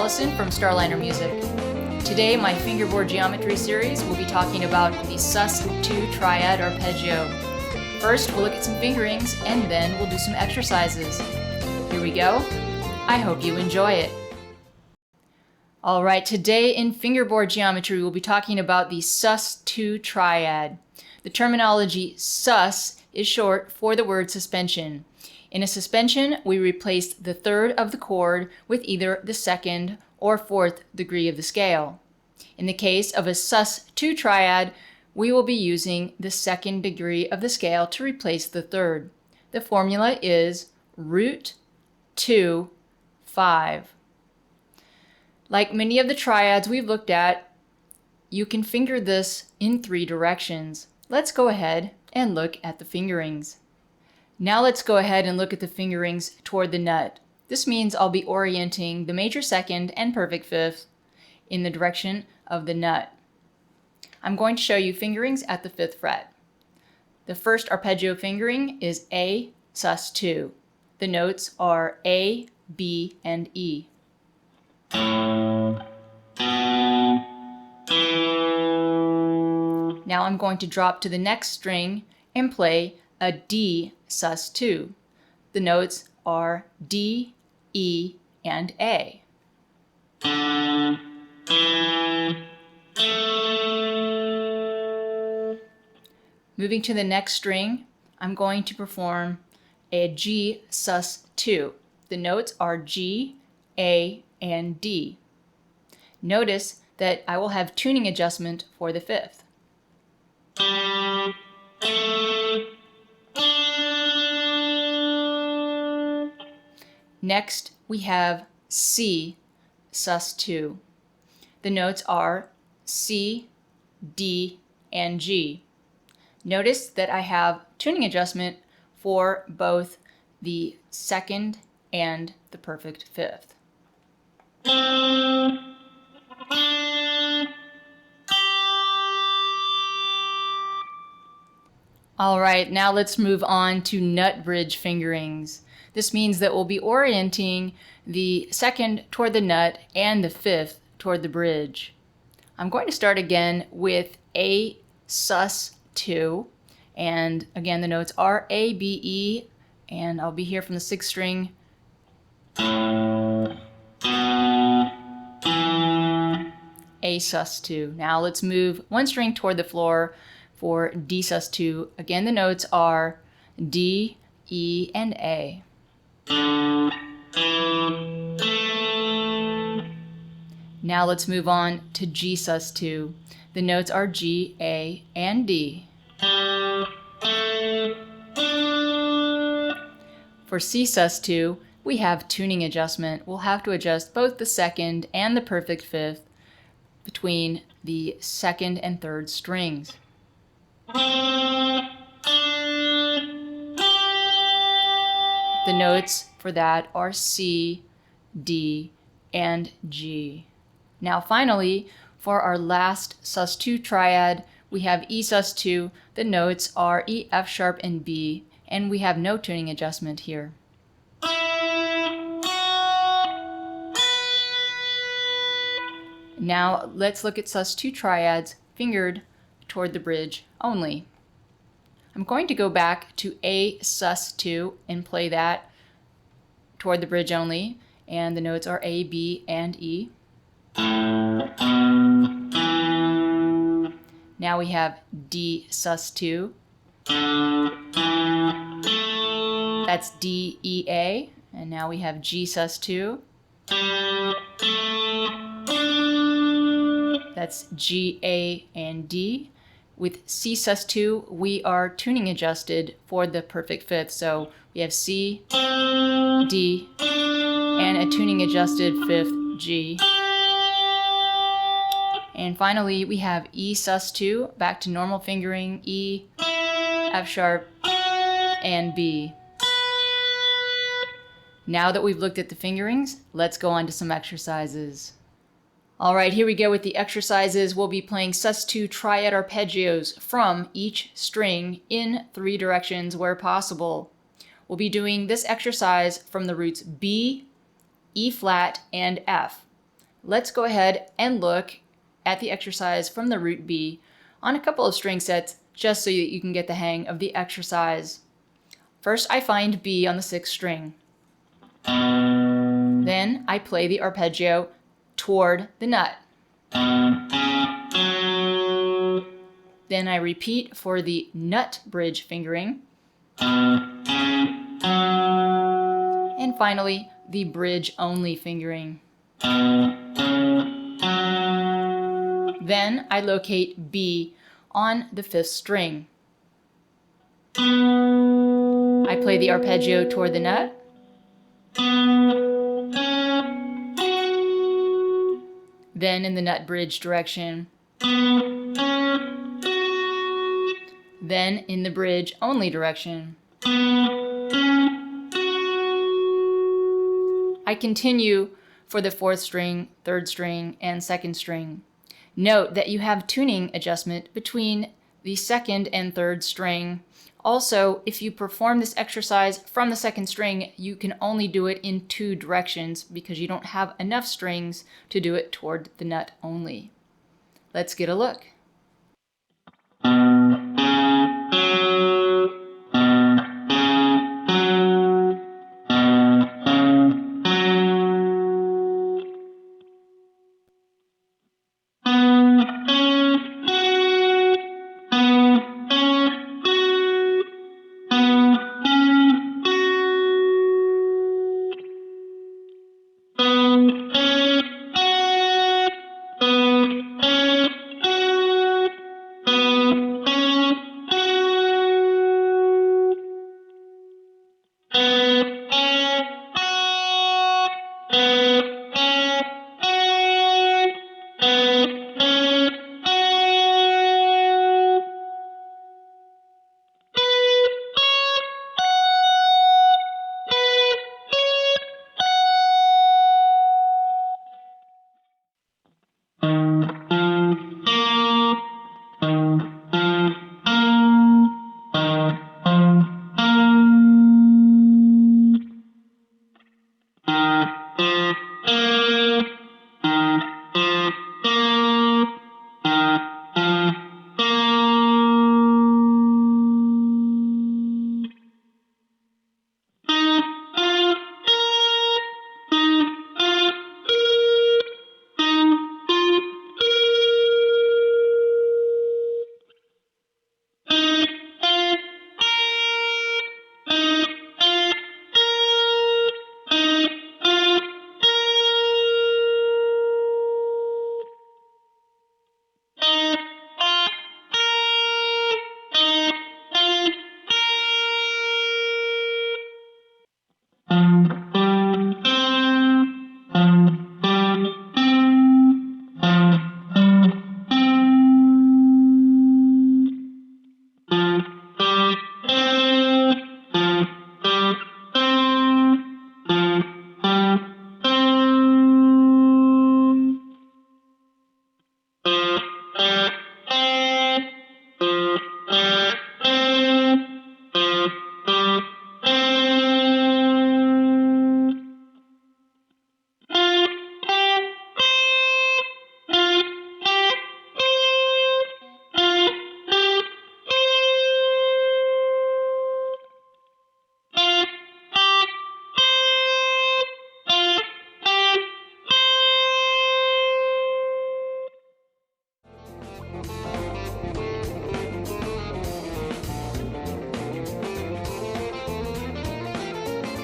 Allison from Starliner Music. Today, my Fingerboard Geometry series will be talking about the Sus2 Triad Arpeggio. First, we'll look at some fingerings, and then we'll do some exercises. Here we go. I hope you enjoy it. Alright, today in Fingerboard Geometry, we'll be talking about the Sus2 Triad. The terminology sus is short for the word suspension. In a suspension, we replace the third of the chord with either the second or fourth degree of the scale. In the case of a Sus2 triad, we will be using the second degree of the scale to replace the third. The formula is root 2, 5. Like many of the triads we've looked at, you can finger this in 3 directions. Let's go ahead and look at the fingerings. Now let's go ahead and look at the fingerings toward the nut. This means I'll be orienting the major second and perfect fifth in the direction of the nut. I'm going to show you fingerings at the 5th fret. The first arpeggio fingering is A sus2. The notes are A, B, and E. Now I'm going to drop to the next string and play a D sus2. The notes are D, E, and A. Moving to the next string, I'm going to perform a G sus2. The notes are G, A, and D. Notice that I will have tuning adjustment for the 5th. Next, we have C sus2. The notes are C, D, and G. Notice that I have tuning adjustment for both the second and the perfect 5th. Alright, now let's move on to nut bridge fingerings. This means that we'll be orienting the second toward the nut and the 5th toward the bridge. I'm going to start again with A sus2, and again the notes are A, B, E, and I'll be here from the 6th string. A sus2. Now let's move one string toward the floor for D sus2. Again, the notes are D, E, and A. Now let's move on to G sus2. The notes are G, A, and D. For C sus2, we have tuning adjustment. We'll have to adjust both the second and the perfect 5th between the 2nd and 3rd strings. The notes for that are C, D, and G. Now finally, for our last sus2 triad, we have E sus2. The notes are E, F sharp, and B, and we have no tuning adjustment here. Now let's look at sus2 triads fingered toward the bridge only. I'm going to go back to A sus2 and play that toward the bridge only, and the notes are A, B, and E. Now we have D sus2. That's D, E, A, and now we have G sus2. That's G, A, and D. With C sus2, we are tuning adjusted for the perfect 5th. So we have C, D, and a tuning adjusted 5th, G. And finally, we have E sus2, back to normal fingering, E, F sharp, and B. Now that we've looked at the fingerings, let's go on to some exercises. Alright, here we go with the exercises. We'll be playing Sus2 Triad arpeggios from each string in 3 directions where possible. We'll be doing this exercise from the roots B, E flat, and F. let's go ahead and look at the exercise from the root B on a couple of string sets just so that you can get the hang of the exercise. First, I find B on the 6th string. Then I play the arpeggio toward the nut. Then I repeat for the nut bridge fingering. And finally, the bridge only fingering. Then I locate B on the 5th string. I play the arpeggio toward the nut. Then in the nut bridge direction. Then in the bridge only direction. I continue for the 4th string, 3rd string, and 2nd string. Note that you have tuning adjustment between the 2nd and 3rd string. Also, if you perform this exercise from the 2nd string, you can only do it in 2 directions because you don't have enough strings to do it toward the nut only. Let's get a look.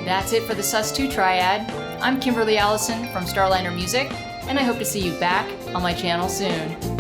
That's it for the Sus2 Triad. I'm Kimberly Allison from Starliner Music, and I hope to see you back on my channel soon.